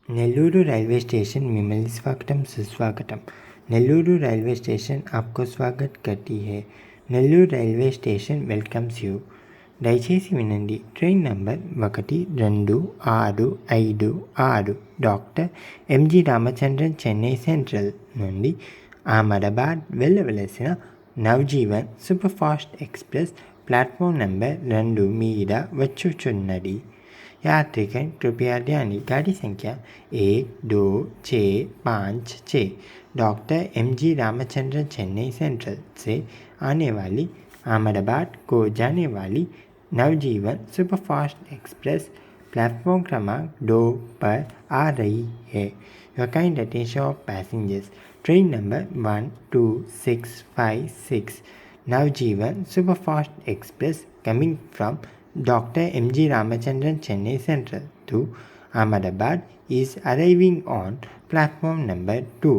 Nellore railway స్टेशन మిమ్మల్ని స్వాగతం సుస్వాగతం. నెల్లూరు రైల్వే స్టేషన్ आपको स्वागत करती है. Nellore railway station welcomes you. దయచేసి వినండి. Train number 126556 doctor M G Ramachandran Chennai central నుండి అహ్మదాబాద్ వెళ్ళవలసిన Navjeevan super fast express platform number 2 మీద వచ్చుచున్నది. यात्रीगण कृपया ध्यान दें. गाड़ी संख्या 12656 doctor MG. Ramachandran Chennai central से आने वाली अहमदाबाद को जाने वाली नवजीवन सुपरफास्ट एक्सप्रेस प्लेटफॉर्म क्रमांक 2 पर आ रही है. Your kind attention of passengers. Train number 12656 Navjeevan superfast express coming from Dr. M.G. Ramachandran Chennai Central to Ahmedabad is arriving on platform number 2.